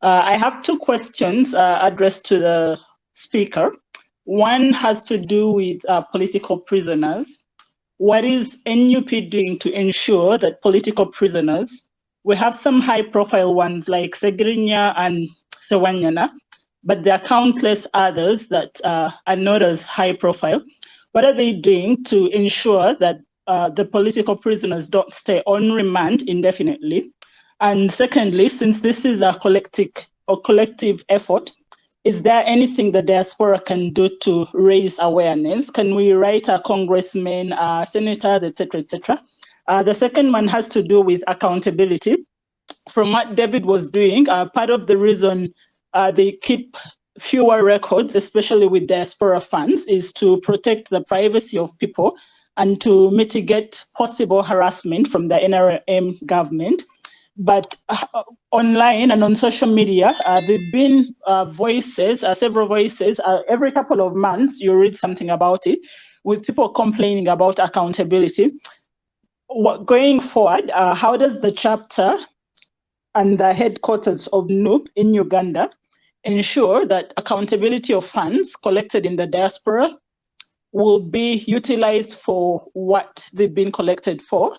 I have two questions addressed to the speaker. One has to do with political prisoners. What is NUP doing to ensure that political prisoners, we have some high-profile ones like Segrinya and Sewanyana, but there are countless others that are not as high-profile. What are they doing to ensure that the political prisoners don't stay on remand indefinitely? And secondly, since this is a collective effort, is there anything the diaspora can do to raise awareness? Can we write our congressmen, senators, etc., etc.? The second one has to do with accountability. From what David was doing, part of the reason they keep fewer records, especially with diaspora funds, is to protect the privacy of people and to mitigate possible harassment from the NRM government. But online and on social media, there've been voices, several voices. Every couple of months, you read something about it, with people complaining about accountability. Going forward, how does the chapter and the headquarters of NUP in Uganda ensure that accountability of funds collected in the diaspora will be utilized for what they've been collected for,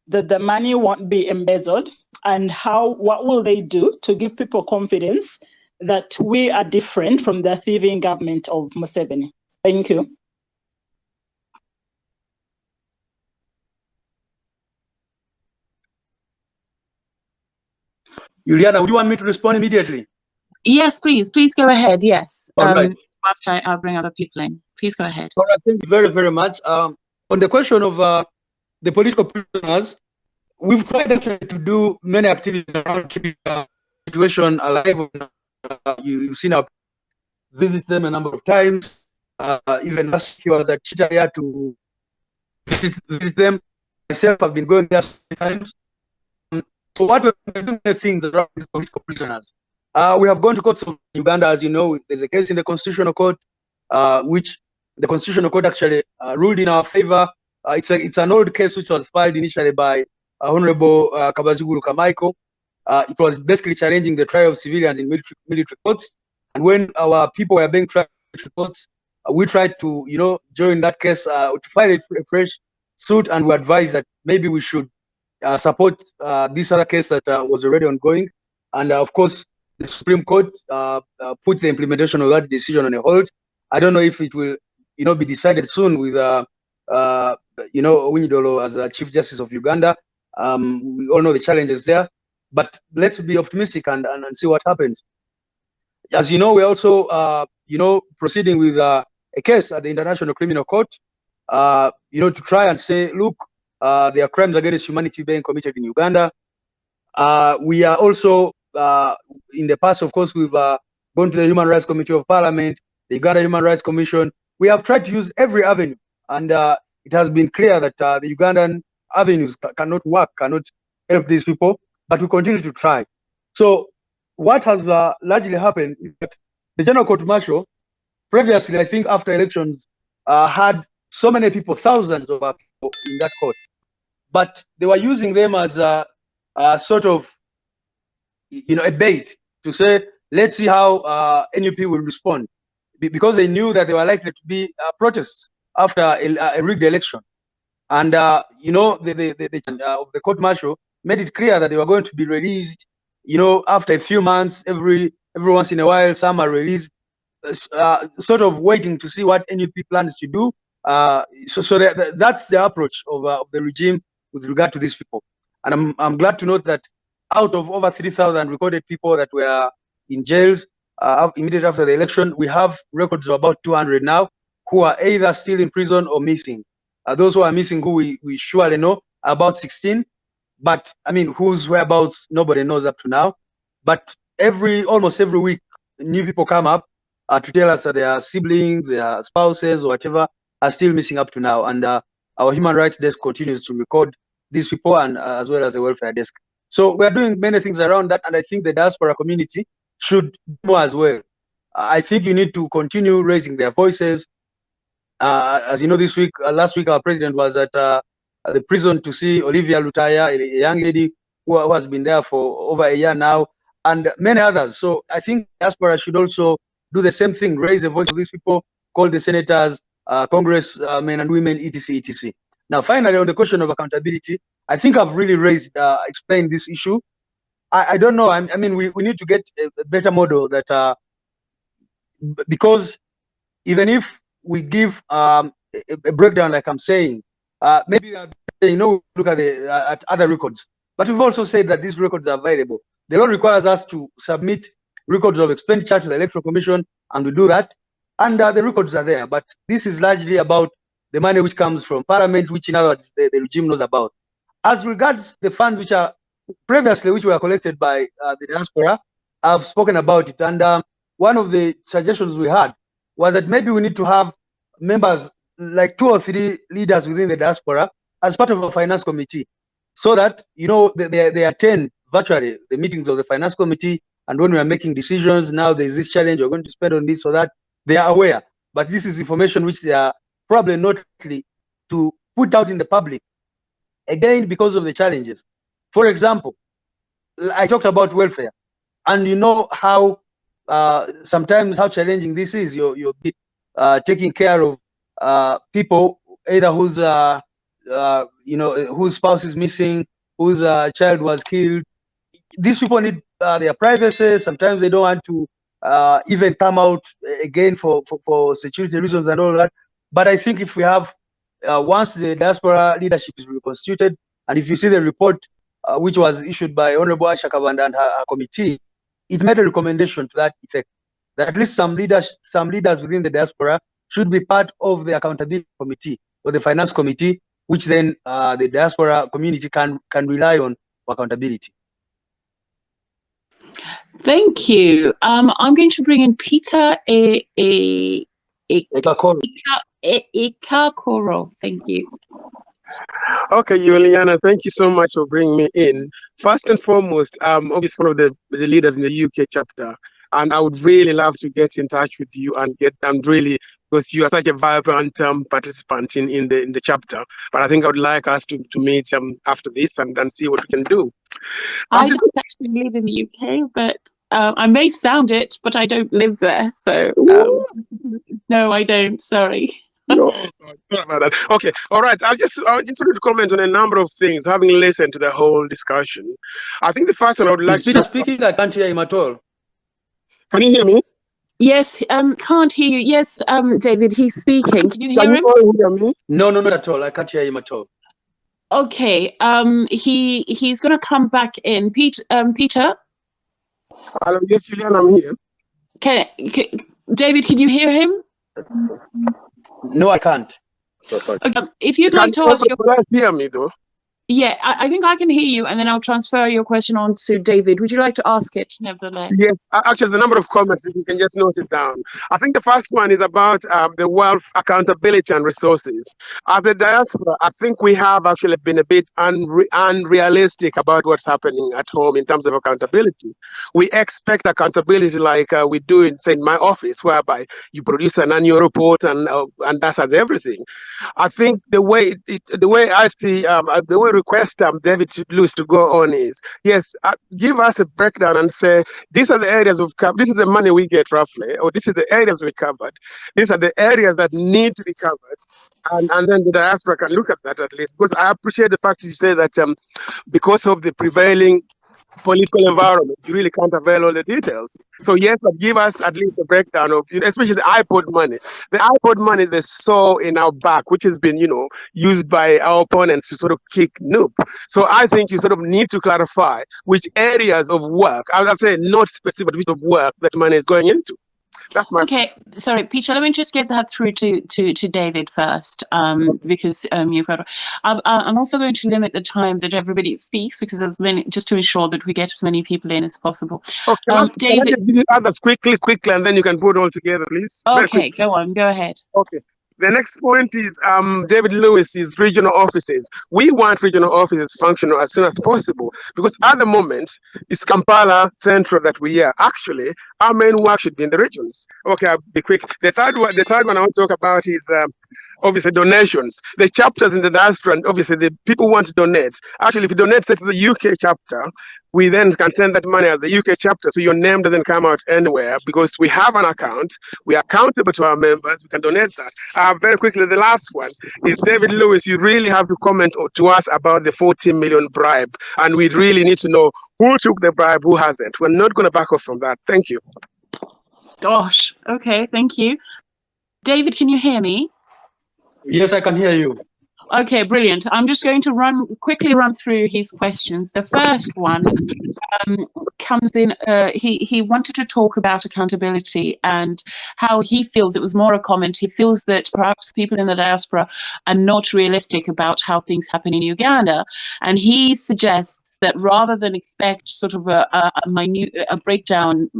that the money won't be embezzled, and what will they do to give people confidence that we are different from the thieving government of Museveni? Thank you. Juliana, would you want me to respond immediately? Yes, please. Please go ahead. Yes. All right. Whilst I'll bring other people in. Please go ahead. All right. Thank you very, very much. On the question of the political prisoners, we've tried actually to do many activities around keeping the situation alive. You've seen our visit them a number of times. Even last week, I was at Chitaya to visit them. Myself, I've been going there several times. So what we're doing things around these political prisoners. We have gone to courts of Uganda, as you know. There's a case in the Constitutional Court, which the Constitutional Court actually ruled in our favor. It's an old case which was filed initially by Honorable Kabazugulu Kamaiko. It was basically challenging the trial of civilians in military courts. And when our people were being tried in military courts, we tried to, join that case to file a fresh suit, and we advised that maybe we should support this other case that was already ongoing. And of course, the Supreme Court put the implementation of that decision on a hold. I don't know if it will, be decided soon with, Owinidolo as Chief Justice of Uganda. We all know the challenges there, but let's be optimistic and see what happens. As you know, we're also, proceeding with a case at the International Criminal Court, to try and say, look, there are crimes against humanity being committed in Uganda. We are also, in the past, of course, we've gone to the Human Rights Committee of Parliament, the Uganda Human Rights Commission. We have tried to use every avenue, and it has been clear that the Ugandan avenues cannot work, cannot help these people, but we continue to try. So what has largely happened is that the General Court Martial, previously, I think after elections, had so many people, thousands of people in that court, but they were using them as a sort of, a bait to say, let's see how NUP will respond, because they knew that there were likely to be protests after a rigged election. And, the court martial made it clear that they were going to be released, after a few months, every once in a while, some are released, sort of waiting to see what NUP plans to do. So that's the approach of the regime with regard to these people. And I'm glad to note that out of over 3,000 recorded people that were in jails immediately after the election, we have records of about 200 now who are either still in prison or missing. Those who are missing, who we surely know, are about 16. But I mean, whose whereabouts nobody knows up to now. But almost every week, new people come up to tell us that their siblings, their spouses, or whatever, are still missing up to now. And our human rights desk continues to record these people, and as well as the welfare desk. So we're doing many things around that, and I think the diaspora community should do more as well. I think you need to continue raising their voices. As you know, last week, our president was at the prison to see Olivia Lutaya, a young lady who has been there for over a year now. and many others. So I think diaspora should also do the same thing, raise the voice of these people, call the senators, congressmen and women, etc., etc. Now, finally, on the question of accountability, I think I've really explained this issue. I don't know. I mean, we need to get a better model that, because even if we give a breakdown, like I'm saying, maybe look at at other records, but we've also said that these records are available. The law requires us to submit records of expenditure to the Electoral Commission, and we do that, and the records are there. But this is largely about the money which comes from Parliament, which in other words the regime knows about. As regards the funds which were collected by the diaspora, I've spoken about it, and one of the suggestions we had was that maybe we need to have members, like 2 or 3 leaders within the diaspora, as part of a finance committee, so that they attend virtually the meetings of the finance committee, and when we are making decisions, now there's this challenge, we're going to spend on this, so that they are aware. But this is information which they are probably not likely to put out in the public, again, because of the challenges. For example, I talked about welfare, and you know how sometimes how challenging this is. You're taking care of people either whose whose spouse is missing, whose child was killed. These people need their privacy. Sometimes they don't want to even come out again for security reasons and all that. But I think if we have once the diaspora leadership is reconstituted, and if you see the report which was issued by Honorable Aisha Kabanda and her committee, it made a recommendation to that effect, that at least some leaders within the diaspora should be part of the accountability committee or the finance committee, which then the diaspora community can rely on for accountability. Thank you. I'm going to bring in Peter Ikakoro. Thank you. Okay, Juliana, thank you so much for bringing me in. First and foremost, I'm obviously one of the leaders in the UK chapter, and I would really love to get in touch with you and because you are such a vibrant participant in the chapter. But I think I would like us to meet after this and see what we can do. I don't actually live in the UK, but I may sound it, but I don't live there. So no, I don't. Sorry. No, sorry about that. Okay, all right. I just wanted to comment on a number of things, having listened to the whole discussion. I think the first one I would like to speaking. I can't hear him at all. Can you hear me? Yes, can't hear you. Yes, David, he's speaking. Can you hear him? Can you hear me? No, not at all. I can't hear him at all. Okay. He's going to come back in. Peter. Hello, yes, Julian, I'm here. David, can you hear him? No, I can't. If you'd like to ask hear me though. Yeah, I think I can hear you, and then I'll transfer your question on to David. Would you like to ask it, nevertheless? Yes, actually, there's a number of comments, if you can just note it down. I think the first one is about the wealth accountability and resources. As a diaspora, I think we have actually been a bit unrealistic about what's happening at home in terms of accountability. We expect accountability like we do in, say, in my office, whereby you produce an annual report and that has everything. I think the way I see, the way request David Lewis to go on is, yes, give us a breakdown and say, these are the areas of this is the money we get roughly, or this is the areas we covered. These are the areas that need to be covered. And then the diaspora can look at that at least, because I appreciate the fact you say that because of the prevailing political environment, you really can't avail all the details. So yes, but give us at least a breakdown of, especially the IPOD money. The IPOD money is the saw in our back, which has been, used by our opponents to sort of kick Noop. So I think you sort of need to clarify which areas of work, I would say not specific, but which of work that money is going into. That's my okay. Sorry, Peter. Let me just get that through to David first, because you've got. I'm also going to limit the time that everybody speaks, because there's many, just to ensure that we get as many people in as possible. Okay, David, can I just others quickly, and then you can put it all together, please. Okay, go on. Go ahead. Okay. The next point is David Lewis's regional offices. We want regional offices functional as soon as possible, because at the moment, it's Kampala Central that we are. Actually, our main work should be in the regions. Okay, I'll be quick. The third one I want to talk about is obviously donations. The chapters in the diaspora, and obviously the people want to donate. Actually, if you donate say, to the UK chapter, we then can send that money as the UK chapter, so your name doesn't come out anywhere because we have an account. We are accountable to our members. We can donate that. Very quickly, the last one is David Lewis. You really have to comment to us about the 40 million bribe, and we really need to know who took the bribe, who hasn't. We're not going to back off from that. Thank you. Gosh. Okay. Thank you. David, can you hear me? Yes, I can hear you. Okay, brilliant. I'm just going to quickly run through his questions. The first one comes in, he wanted to talk about accountability and how he feels, it was more a comment, he feels that perhaps people in the diaspora are not realistic about how things happen in Uganda. And he suggests that rather than expect sort of a breakdown,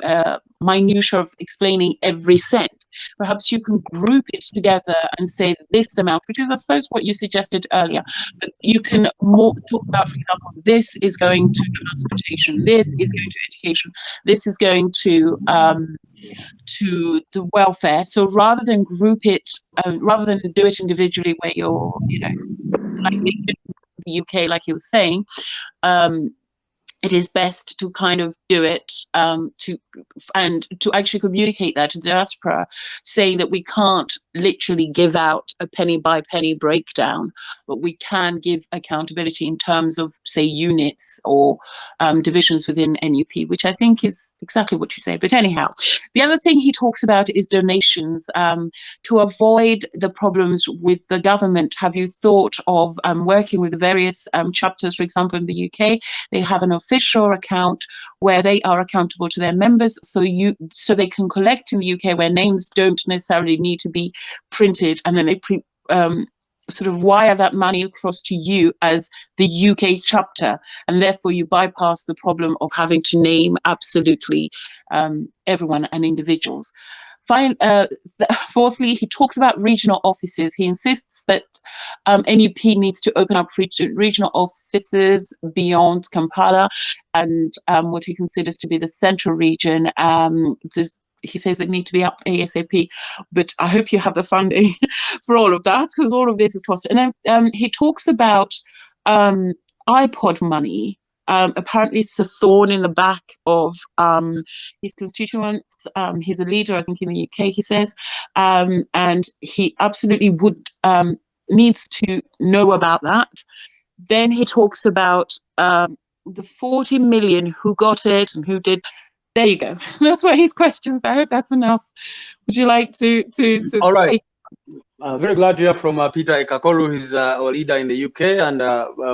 minutia of explaining every cent, perhaps you can group it together and say this amount, which is, I suppose, what you suggested earlier. But you can more talk about, for example, this is going to transportation, this is going to education, this is going to the welfare. So rather than group it, rather than do it individually, where you're, like the UK, like he was saying, it is best to kind of do it to actually communicate that to the diaspora, saying that we can't literally give out a penny by penny breakdown, but we can give accountability in terms of, say, units or divisions within NUP, which I think is exactly what you say. But anyhow, the other thing he talks about is donations. To avoid the problems with the government, have you thought of working with the various chapters? For example, in the UK, they have an official account where they are accountable to their members, so they can collect in the UK, where names don't necessarily need to be printed, and then they sort of wire that money across to you as the UK chapter, and therefore you bypass the problem of having to name absolutely everyone and individuals. Fourthly, he talks about regional offices. He insists that NUP needs to open up regional offices beyond Kampala and what he considers to be the central region. He says they need to be up ASAP, but I hope you have the funding for all of that, because all of this is cost. And then he talks about IPOD money. Apparently it's a thorn in the back of his constituents. He's a leader, I think, in the UK, he says, and he absolutely needs to know about that. Then he talks about the 40 million, who got it and who did. There you go. That's what his questions. I hope that's enough. Would you like to All right. Very glad to hear from Peter Ekakoru. He's our leader in the UK, and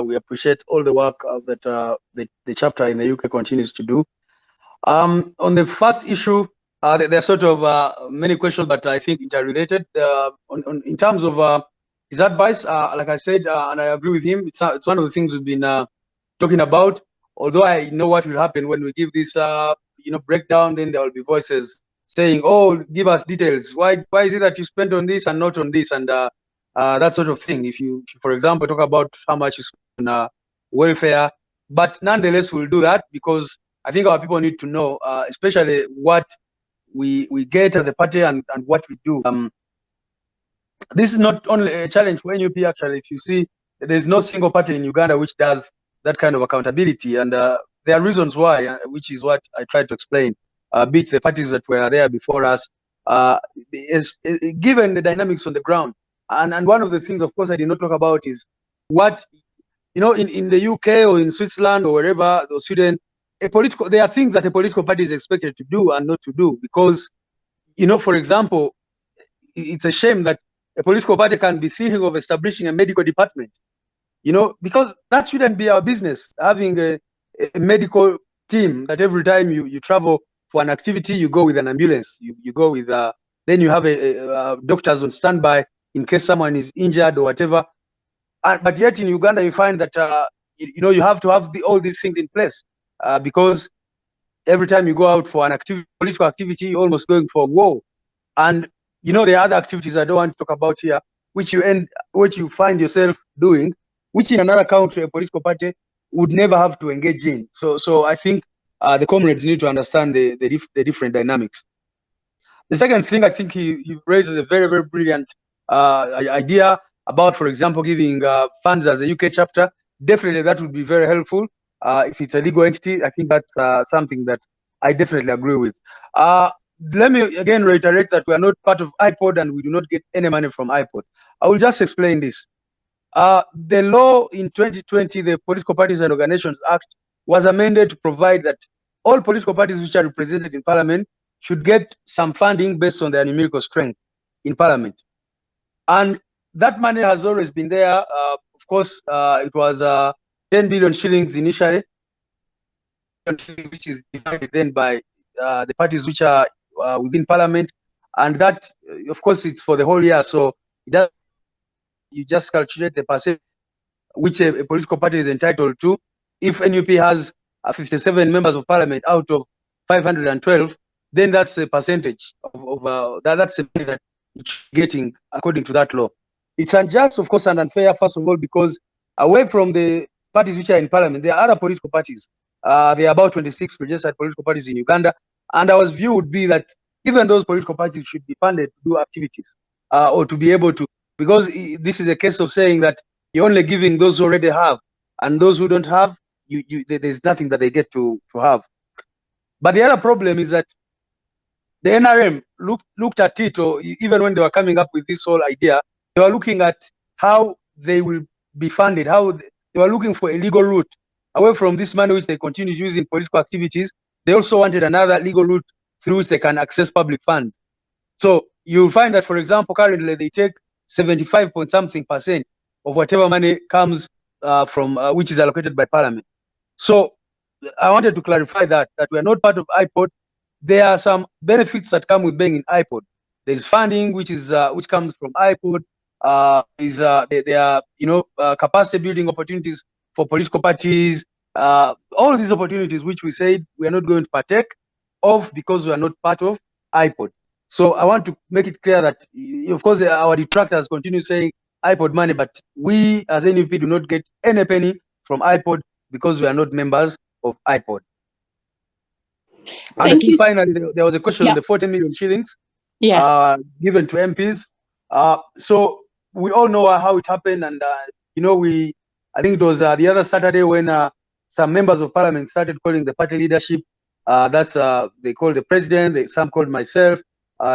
we appreciate all the work that the chapter in the UK continues to do. On the first issue, there are sort of many questions, but I think interrelated. In terms of his advice, like I said, and I agree with him, it's one of the things we've been talking about. Although I know what will happen when we give this breakdown, then there will be voices saying, "Oh, give us details. Why is it that you spent on this and not on this?" And that sort of thing. If you, for example, talk about how much you spend on welfare, but nonetheless, we'll do that because I think our people need to know, especially what we get as a party and what we do. This is not only a challenge for NUP. Actually, if you see, there's no single party in Uganda which does that kind of accountability, and there are reasons why, which is what I tried to explain. Be it the parties that were there before us, given the dynamics on the ground. And one of the things, of course, I did not talk about is what, in the UK or in Switzerland or wherever, or Sweden, there are things that a political party is expected to do and not to do. Because, for example, it's a shame that a political party can be thinking of establishing a medical department, because that shouldn't be our business, having a medical team that every time you travel for an activity, you go with an ambulance, you go with, then you have doctors on standby in case someone is injured or whatever. But yet in Uganda, you find that, you have to have all these things in place because every time you go out for an political activity, you're almost going for a war. And, there are other activities I don't want to talk about here, which you find yourself doing, which in another country, a political party would never have to engage in. So I think the comrades need to understand the different dynamics. The second thing, I think he raises a very, very brilliant idea about, for example, giving funds as a UK chapter, definitely that would be very helpful. If it's a legal entity, I think that's something that I definitely agree with. Let me again reiterate that we are not part of IPOD and we do not get any money from IPOD. I will just explain this. The law in 2020, the Political Parties and Organizations Act, was amended to provide that all political parties which are represented in Parliament should get some funding based on their numerical strength in Parliament. And that money has always been there. Of course, it was 10 billion shillings initially, which is divided then by the parties which are within Parliament. And that, of course, it's for the whole year. So it does, you just calculate the percentage which a political party is entitled to. If NUP has 57 members of Parliament out of 512, then that's a percentage of that's the money that it's getting according to that law. It's unjust, of course, and unfair, first of all, because away from the parties which are in Parliament, there are other political parties. There are about 26 registered political parties in Uganda. And our view would be that even those political parties should be funded to do activities or to be able to, because this is a case of saying that you're only giving those who already have, and those who don't have, there's nothing that they get to have. But the other problem is that the NRM looked at it, or even when they were coming up with this whole idea, they were looking at how they will be funded, how they were looking for a legal route away from this money which they continue using political activities. They also wanted another legal route through which they can access public funds. So you'll find that, for example, currently they take 75 point something % of whatever money comes from which is allocated by Parliament. So I wanted to clarify that we are not part of IPOD. There are some benefits that come with being in IPOD. There's funding which comes from IPOD. There are capacity building opportunities for political parties. All these opportunities which we said we are not going to partake of because we are not part of IPOD. So I want to make it clear that, of course, our detractors continue saying IPOD money, but we as NUP do not get any penny from IPOD because we are not members of IPOD. And I think finally there was a question on the 40 million shillings given to MPs. So we all know how it happened, and I think it was the other Saturday when some members of Parliament started calling the party leadership. They called the president, some called myself,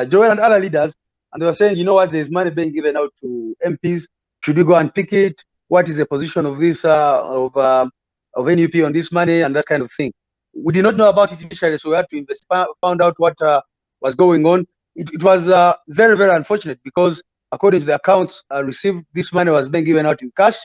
Joel and other leaders, and they were saying, you know what, there's money being given out to MPs. Should we go and pick it? What is the position of this of NUP on this money and that kind of thing? We did not know about it initially, so we had to found out what was going on. It was very, very unfortunate because according to the accounts received, this money was being given out in cash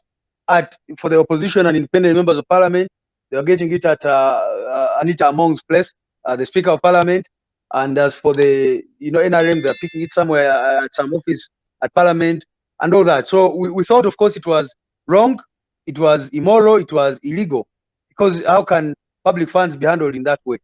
for the opposition and independent members of Parliament. They were getting it at Anita Among's place, the Speaker of Parliament. And as for the NRM, they're picking it somewhere at some office at Parliament and all that. So we thought, of course, it was wrong, it was immoral, it was illegal, because how can public funds be handled in that way?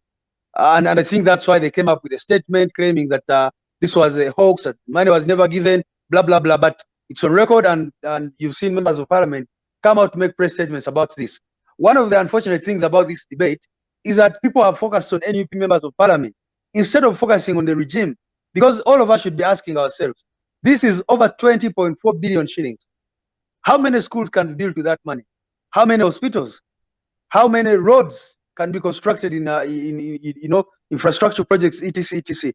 And I think that's why they came up with a statement claiming that this was a hoax, that money was never given, blah, blah, blah. But it's on record, and you've seen members of Parliament come out to make press statements about this. One of the unfortunate things about this debate is that people have focused on NUP members of Parliament instead of focusing on the regime, because all of us should be asking ourselves, this is over 20.4 billion shillings. How many schools can be built with that money? How many hospitals? How many roads can be constructed in infrastructure projects, etc., etc.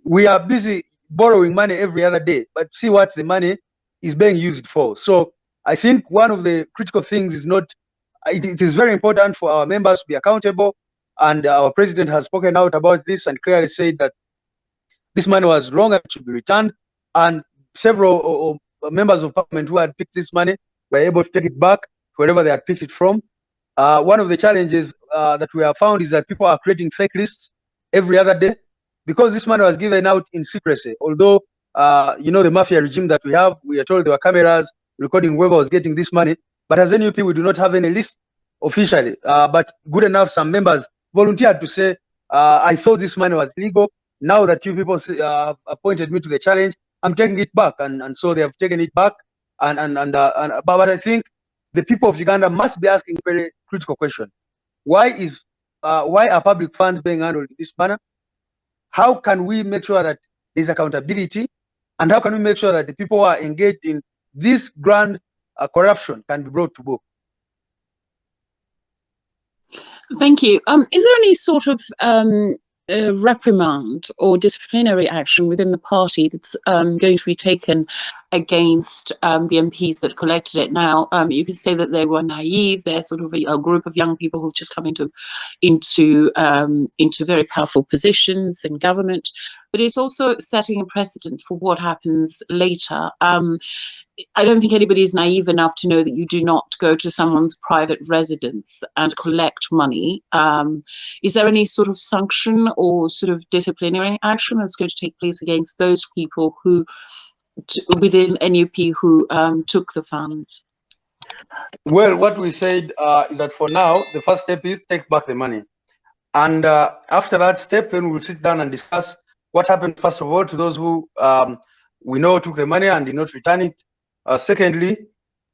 We are busy borrowing money every other day, but see what the money is being used for. So I think one of the critical things is not, it is very important for our members to be accountable, and our president has spoken out about this and clearly said that this money was wrong and it should be returned, and several members of Parliament who had picked this money were able to take it back wherever they had picked it from. One of the challenges that we have found is that people are creating fake lists every other day because this money was given out in secrecy. Although, the mafia regime that we have, we are told there were cameras recording whoever was getting this money. But as NUP, we do not have any list officially. But good enough, some members volunteered to say, I thought this money was legal. Now that you people appointed me to the challenge, I'm taking it back. And so they have taken it back. But I think the people of Uganda must be asking a very critical question. Why are public funds being handled in this manner? How can we make sure that there's accountability And how can we make sure that the people who are engaged in this grand corruption can be brought to book? Thank you. Is there any sort of reprimand or disciplinary action within the party that's going to be taken against the MPs that collected it? Now, you could say that they were naive. They're sort of a group of young people who've just come into very powerful positions in government, but it's also setting a precedent for what happens later. I don't think anybody is naive enough to know that you do not go to someone's private residence and collect money. Is there any sort of sanction or sort of disciplinary action that's going to take place against those people who, within NUP, who took the funds? Well, what we said is that for now, the first step is take back the money. And after that step, then we'll sit down and discuss what happened, first of all, to those who we know took the money and did not return it. Secondly,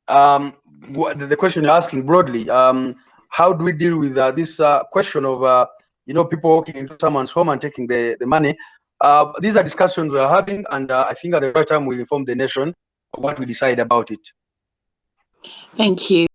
the question you're asking broadly, how do we deal with this question of people walking into someone's home and taking the money? These are discussions we're having, and I think at the right time we'll inform the nation of what we decide about it. Thank you.